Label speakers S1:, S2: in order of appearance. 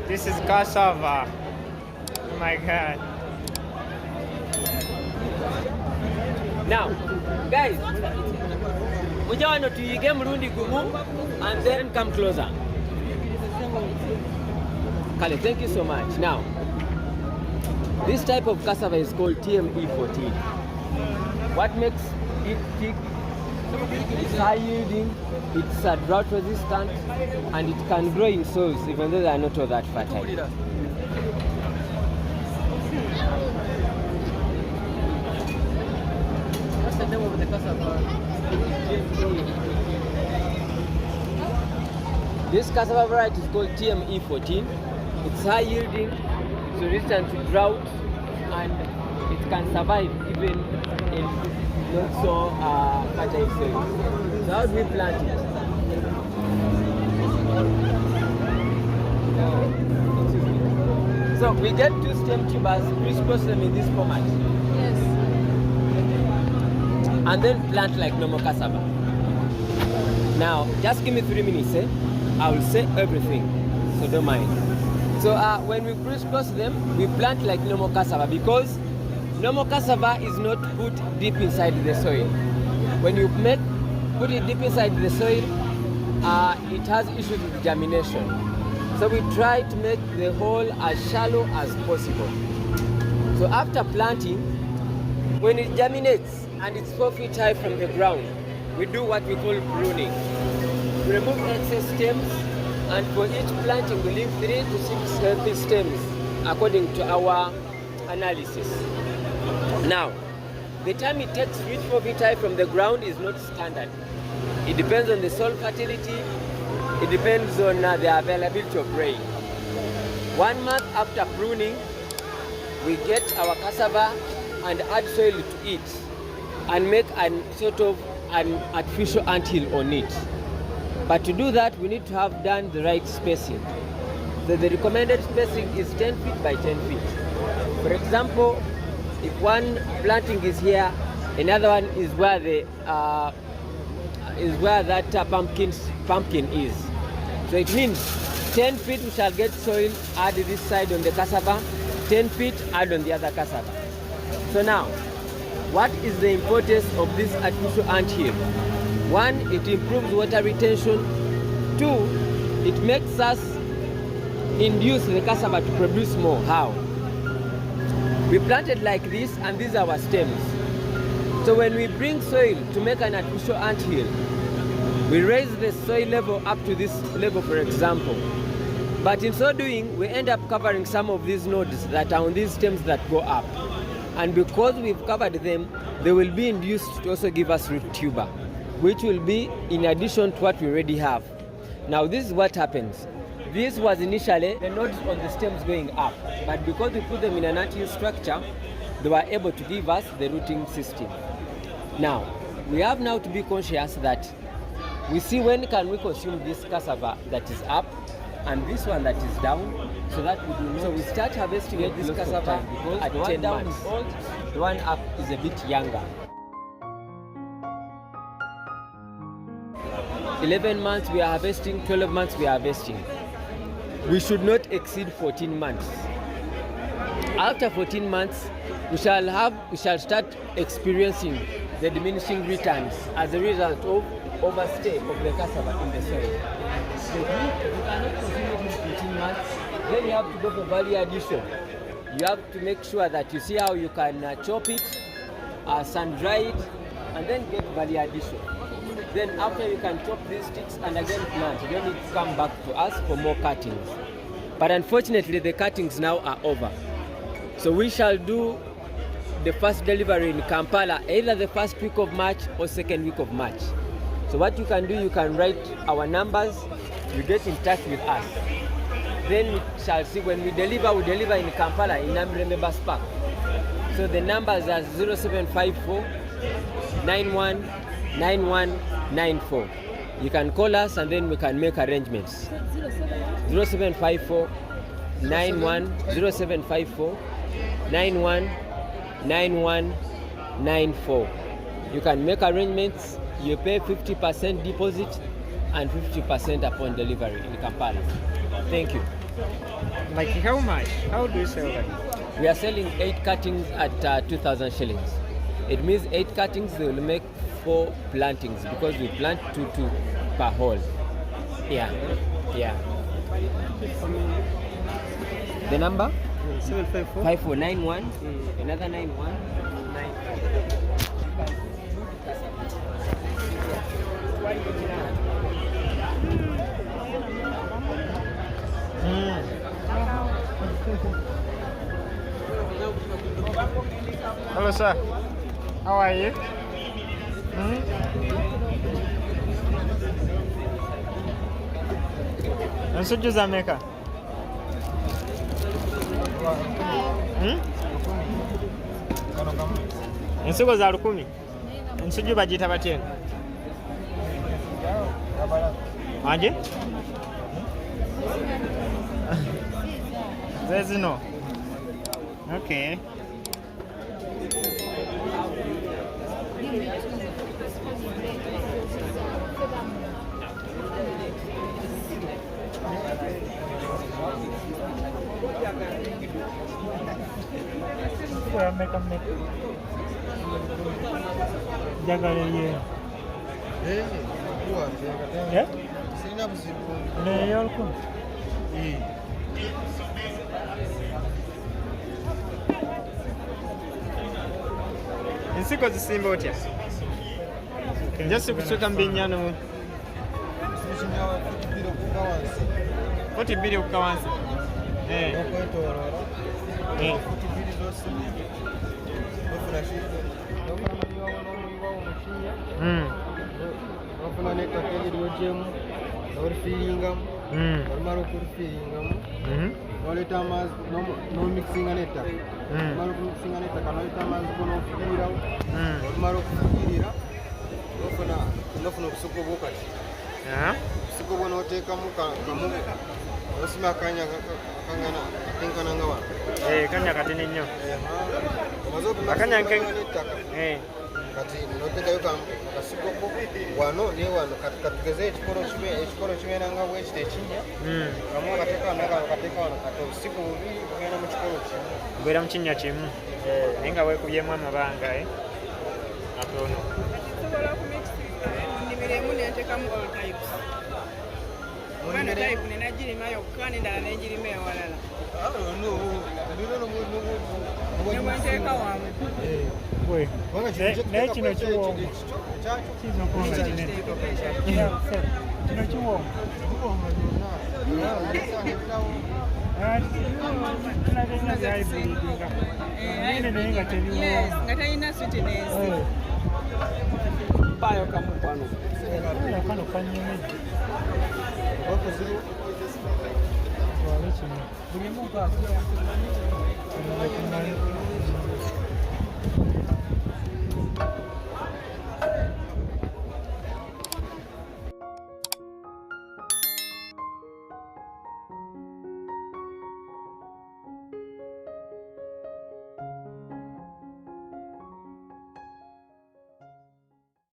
S1: This is cassava. Oh my god.
S2: Now, guys, mujawano tuyige mulundi gumu and then come closer. Kale, thank you so much. Now, this type of cassava is called TME14. What makes it thick? It's high yielding, it's drought resistant, and it can grow in soils even though they are not all that fertile. What's the name of the cassava? This cassava variety is called TME14. It's high yielding, it's resistant to drought, and it can survive even in not so fertile soils. So how do we plant it? So we get two stem tubers, crisscross them in this format.
S3: Yes.
S2: And then plant like normal cassava. Now, just give me 3 minutes, eh? I will say everything, so don't mind. So when we crisscross them, we plant like normal cassava because normal cassava is not put deep inside the soil. When you put it deep inside the soil, it has issues with germination. So we try to make the hole as shallow as possible. So after planting, when it germinates and it's 4 feet high from the ground, we do what we call pruning. We remove excess stems, and for each planting we leave 3 to 6 healthy stems according to our analysis. Now, the time it takes to reach 4 feet high from the ground is not standard. It depends on the soil fertility, it depends on the availability of rain. 1 month after pruning, we get our cassava and add soil to it and make an sort of an artificial anthill on it. But to do that, we need to have done the right spacing. So the recommended spacing is 10 feet by 10 feet. For example, if one planting is here, another one is where that pumpkin is. So it means 10 feet we shall get soil, add this side on the cassava, 10 feet add on the other cassava. So now, what is the importance of this artificial anthill? 1, it improves water retention. 2, it makes us induce the cassava to produce more. How? We planted like this, and these are our stems. So when we bring soil to make an artificial anthill, we raise the soil level up to this level, for example. But in so doing, we end up covering some of these nodes that are on these stems that go up. And because we've covered them, they will be induced to also give us root tuber, which will be in addition to what we already have. Now this is what happens. This was initially the nodes on the stems going up, but because we put them in an anthill structure, they were able to give us the rooting system. Now, we have now to be conscious that we see when can we consume this cassava that is up and this one that is down, so that we do not. So we start harvesting this cassava because at 10 months old, the one up is a bit younger. 11 months we are harvesting, 12 months we are harvesting. We should not exceed 14 months. After 14 months, we shall start experiencing the diminishing returns as a result of overstay of the cassava in the soil. So if you cannot consume it in 14 months, then you have to go for value addition. You have to make sure that you see how you can chop it, sun dry it, and then get value addition. Then after you can chop these sticks and again plant. You don't need to come back to us for more cuttings. But unfortunately the cuttings now are over. So we shall do the first delivery in Kampala either the first week of March or second week of March. So what you can do, you can write our numbers, you get in touch with us. Then we shall see when we deliver in Kampala in Namrembe Spark. So the numbers are 0754 919194. You can call us and then we can make arrangements. 0754 9194. You can make arrangements. You pay 50% deposit and 50% upon delivery in Kampala. Thank you.
S1: Like how much? How do you sell that?
S2: We are selling 8 cuttings at 2,000 shillings. It means 8 cuttings they will make 4 plantings because we plant 2 per hole. Yeah. The number?
S3: 754
S2: 5491. Another 91.
S1: Hello, sir. How are you? Ensujju za meka? Ensigo za 1000. Ensujju bagiyita batya? Anje? Ze zino. Okay. Jagala ye. Yeah? Ne yolku. Ensigo zisimba otya? Njasi kusuka mbinyano. 42 okuka wansi.
S3: Wafuna nettaka eryogyemu orifiringamu omala okurifiringamu noleeta amazzi nomikisinga nettaka omala okumiksinga nettaka noleeta amazzi gonofugirirawo omala okufugirira nofuna obusigo bwo kati obusigo bwo noteekamu kamu osima akanya kenkana nga wano
S1: Kanya katini nnyo.
S3: omaze opima nettaka kati noteekayo akasigo ko wano ne wano kati katugeze ekikolo kibeera nga bwekiti ekinnya kamu akateeka wano kati obusigo bubiri bugenda mu kikolo kimu
S1: Bwera mu kinnya kimu. Naye nga weekubyemu amabanga matono.
S4: Sobola okumixinga ennimiro emu nenteekamu all types. Kubano type nenagirima yokka n'endala negirima ewalala. Ne bwenteeka wamu.
S1: Naye kino kiwoomu. Kiyinza okuba nga kino kiwoomu. Tulabye nga byayibulidinga. Nene naye nga tebiwoomu.
S4: Nga talina sweetness.
S2: Payo kamu kwano.
S1: Kano kanyumidde. Wale kino. Buli muntu